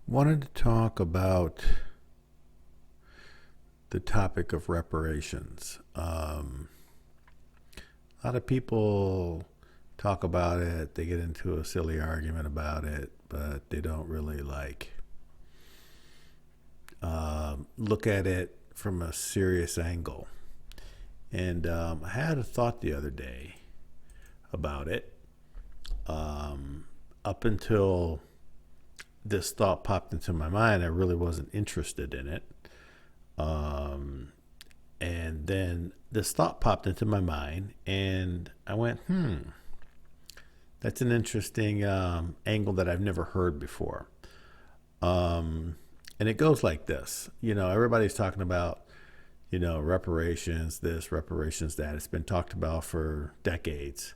Wanted to talk about the topic of reparations. A lot of people talk about it, they get into a silly argument about it, but they don't really look at it from a serious angle. And I had a thought the other day about it. Up until this thought popped into my mind, I really wasn't interested in it. And then this thought popped into my mind, and I went, that's an interesting angle that I've never heard before. And it goes like this. Everybody's talking about, reparations, this, reparations, that. It's been talked about for decades.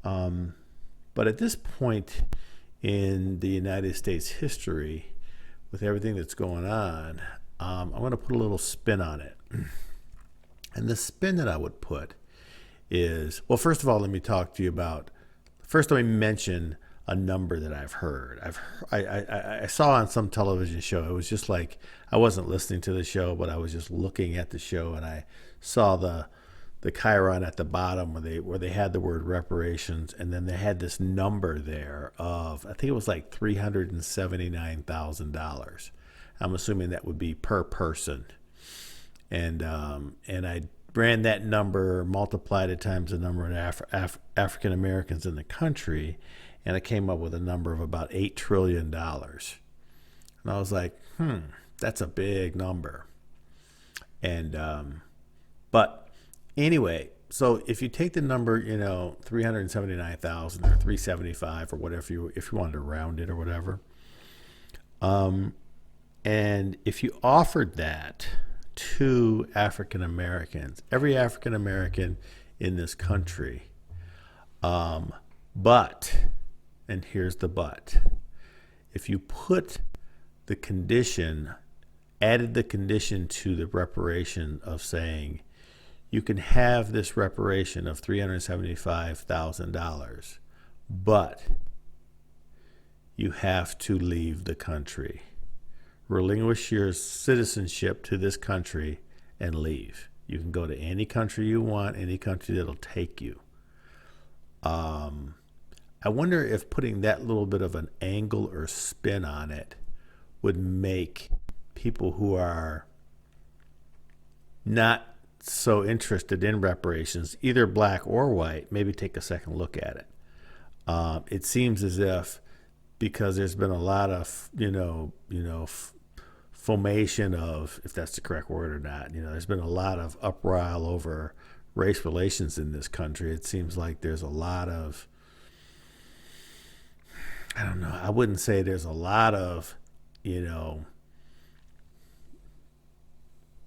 But at this point in the United States history, with everything that's going on, I'm going to put a little spin on it. And the spin that I would put is, well, first of all, let me talk to you about, first let me mention a number that I've heard. I saw on some television show, it was just like, I wasn't listening to the show, but I was just looking at the show, and I saw the chyron at the bottom where they had the word reparations, and then they had this number there of, I think it was like $379,000. I'm assuming that would be per person. And I ran that number, multiplied it times the number of African Americans in the country, and I came up with a number of about $8 trillion. And I was like, that's a big number. And but anyway, so if you take the number, 379,000 or 375 or whatever, if you wanted to round it or whatever, and if you offered that to African Americans, every African American in this country, but, and here's the but, if you put the condition, added the condition to the reparation of saying, you can have this reparation of $375,000, but you have to leave the country. Relinquish your citizenship to this country and leave. You can go to any country you want, any country that'll take you. I wonder if putting that little bit of an angle or spin on it would make people who are not so interested in reparations, either black or white, maybe take a second look at it. It seems as if, because there's been a lot of, formation of, if that's the correct word or not, there's been a lot of uprise over race relations in this country. It seems like there's a lot of, I don't know, I wouldn't say there's a lot of,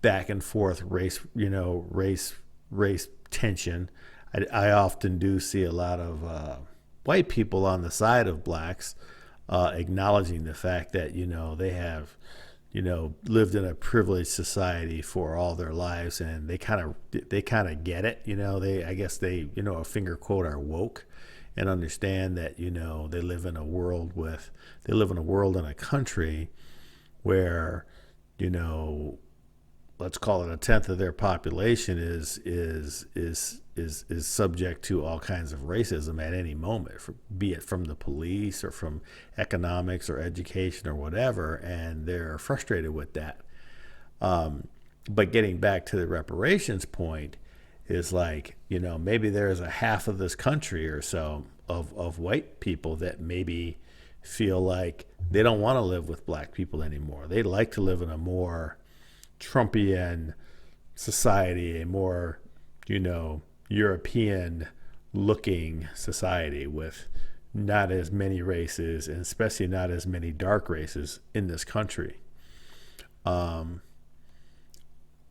back and forth race tension. I often do see a lot of white people on the side of blacks acknowledging the fact that they have lived in a privileged society for all their lives, and they kind of get it. I guess they a finger quote, are woke, and understand that they live in a world in a country where let's call it a tenth of their population is subject to all kinds of racism at any moment, be it from the police or from economics or education or whatever, and they're frustrated with that. But getting back to the reparations point is like, maybe there's a half of this country or so of white people that maybe feel like they don't want to live with black people anymore. They like to live in a more Trumpian society, a more, European looking society with not as many races, and especially not as many dark races in this country. I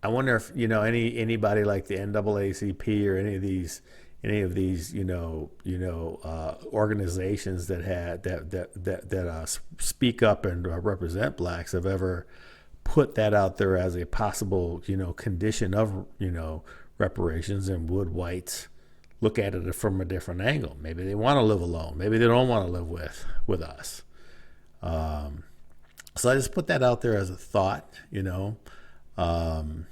wonder if anybody like the NAACP or any of these organizations that speak up and represent blacks have ever put that out there as a possible condition of reparations, and would whites look at it from a different angle? Maybe they want to live alone, maybe they don't want to live with us. So I just put that out there as a thought, you know. Um,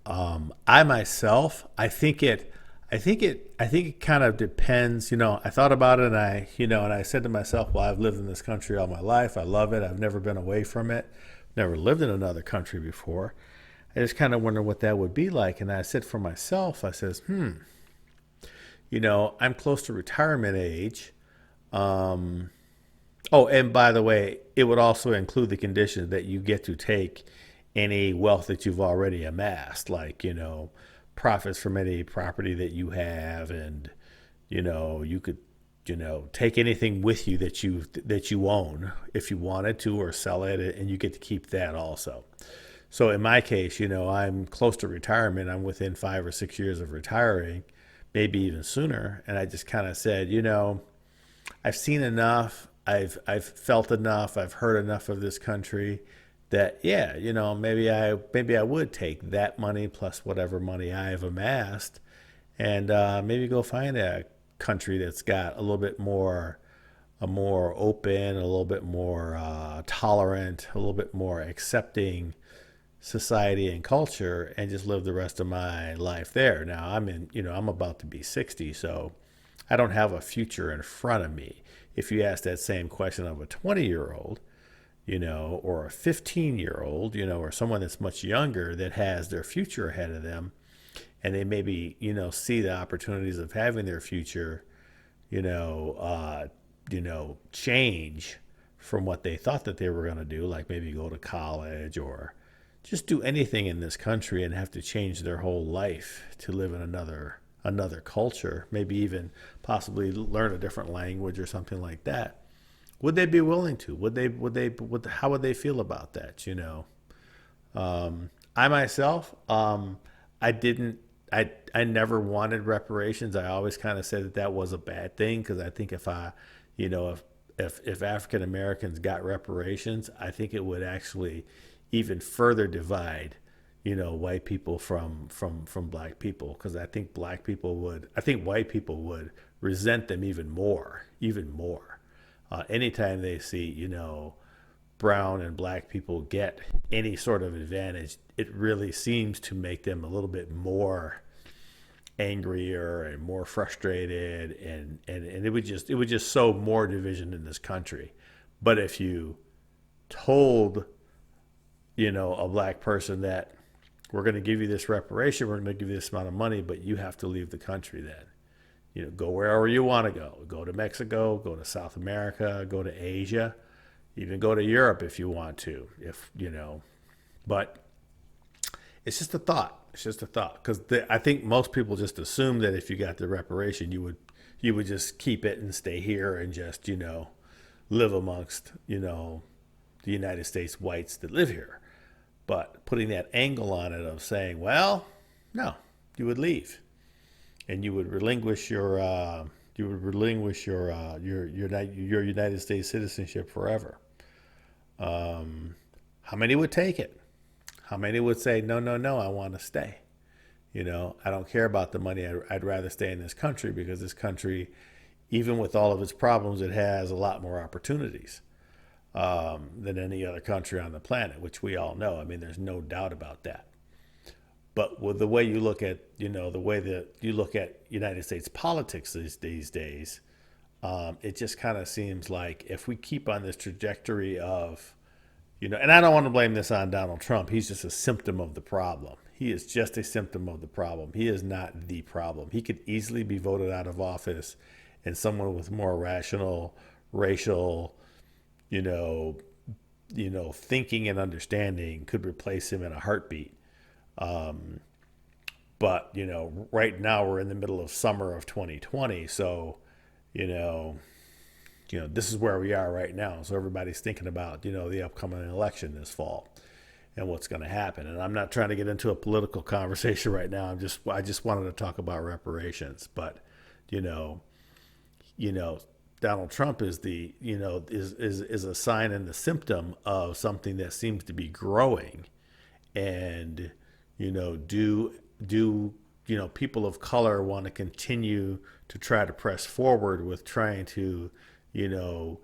I myself, I think it kind of depends. You know, I thought about it, and and I said to myself, well, I've lived in this country all my life. I love it. I've never been away from it. Never lived in another country before. I just kind of wonder what that would be like. And I said for myself, I says, I'm close to retirement age. Um, Oh, and by the way, it would also include the condition that you get to take any wealth that you've already amassed, like, profits from any property that you have, and, you could, take anything with you that you own if you wanted to, or sell it, and you get to keep that also. So in my case, I'm close to retirement. I'm within 5 or 6 years of retiring, maybe even sooner. And I just kind of said, I've seen enough. I've felt enough. I've heard enough of this country that, yeah, maybe I would take that money plus whatever money I've amassed, and maybe go find a country that's got a more open, a little bit more tolerant, a little bit more accepting society and culture, and just live the rest of my life there. Now I'm about to be 60, so I don't have a future in front of me. If you ask that same question of a 20-year-old, or a 15-year-old, or someone that's much younger that has their future ahead of them, and they maybe, see the opportunities of having their future, you know, uh, change from what they thought that they were going to do, like maybe go to college or just do anything in this country and have to change their whole life to live in another culture, maybe even possibly learn a different language or something like that. Would they be willing to? How would they feel about that? I myself, I didn't, I never wanted reparations. I always kind of said that that was a bad thing because I think you know, if African Americans got reparations, I think it would actually even further divide, white people from black people, because I think white people would resent them even more. Anytime they see, brown and black people get any sort of advantage, it really seems to make them a little bit more angrier and more frustrated, and it would just sow more division in this country. But if you told, a black person that we're going to give you this reparation, we're going to give you this amount of money, but you have to leave the country then. Go wherever you want to go. Go to Mexico, go to South America, go to Asia, even go to Europe if you want to. But it's just a thought. It's just a thought because I think most people just assume that if you got the reparation, you would just keep it and stay here and just live amongst the United States whites that live here. But putting that angle on it of saying, well, no, you would leave and you would relinquish your United States citizenship forever. How many would take it? How many would say, no, no, no, I want to stay? I don't care about the money. I'd rather stay in this country because this country, even with all of its problems, it has a lot more opportunities than any other country on the planet, which we all know. I mean, there's no doubt about that. But with the way you look at, the way that you look at United States politics these days, it just kind of seems like if we keep on this trajectory of, and I don't want to blame this on Donald Trump. He's just a symptom of the problem. He is just a symptom of the problem. He is not the problem. He could easily be voted out of office, and someone with more rational, racial, you know, thinking and understanding could replace him in a heartbeat. Um, but right now we're in the middle of summer of 2020, so you know, this is where we are right now. So everybody's thinking about the upcoming election this fall and what's going to happen. And I'm not trying to get into a political conversation right now. I just wanted to talk about reparations, but you know, you know, Donald Trump is the is a sign and the symptom of something that seems to be growing, and do people of color want to continue to try to press forward with trying to you know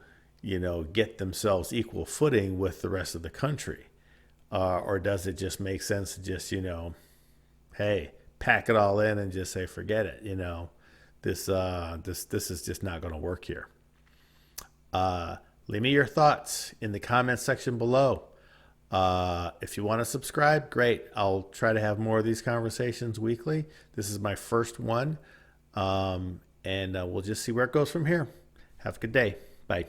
get themselves equal footing with the rest of the country? Or does it just make sense to just, hey, pack it all in and just say, forget it. This is just not going to work here. Leave me your thoughts in the comments section below. If you want to subscribe, great. I'll try to have more of these conversations weekly. This is my first one. And we'll just see where it goes from here. Have a good day. Bye.